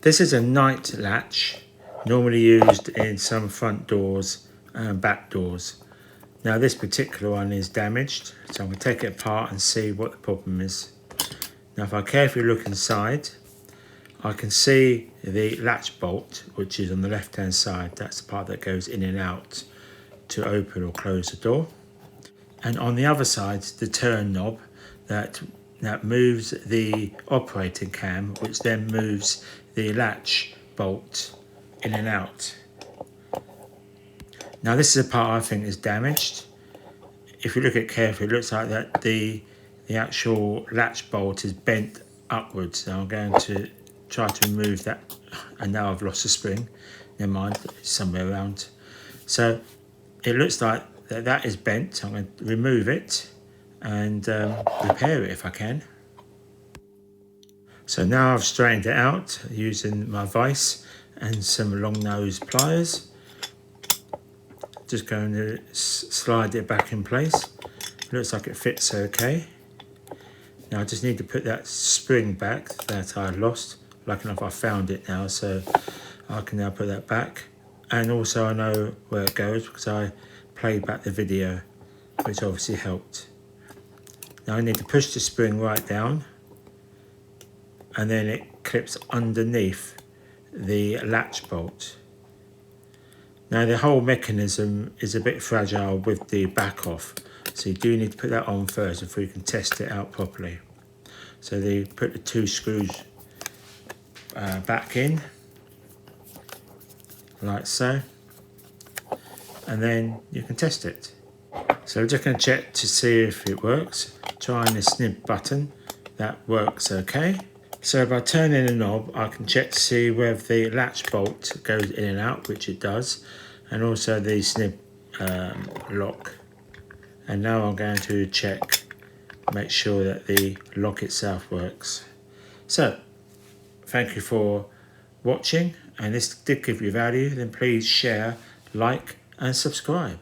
This is a night latch, normally used in some front doors and back doors. Now this particular one is damaged, so I'm going to take it apart and see what the problem is. Now if I carefully look inside, I can see the latch bolt, which is on the left hand side. That's the part that goes in and out to open or close the door. And on the other side, the turn knob that moves the operating cam, which then moves the latch bolt in and out. Now this is a part I think is damaged. If you look at it carefully, it looks like that the actual latch bolt is bent upwards. Now I'm going to try to remove that, and now I've lost the spring. Never mind, it's somewhere around. So it looks like that is bent. I'm going to remove it and repair it if I can. So now I've straightened it out using my vise and some long nose pliers. Just going to slide it back in place. Looks like it fits okay. Now I just need to put that spring back that I lost. Lucky enough I found it now, so I can now put that back. And also I know where it goes because I played back the video, which obviously helped. Now I need to push the spring right down, and then it clips underneath the latch bolt. Now the whole mechanism is a bit fragile with the back off, so you do need to put that on first before you can test it out properly. So they put the two screws back in, like so, and then you can test it. So we're just going to check to see if it works. Trying the snip button, that works okay. So by turning the knob, I can check to see whether the latch bolt goes in and out, which it does, and also the snip lock. And now I'm going to check, make sure that the lock itself works. So, thank you for watching, and this did give you value, then please share, like and subscribe.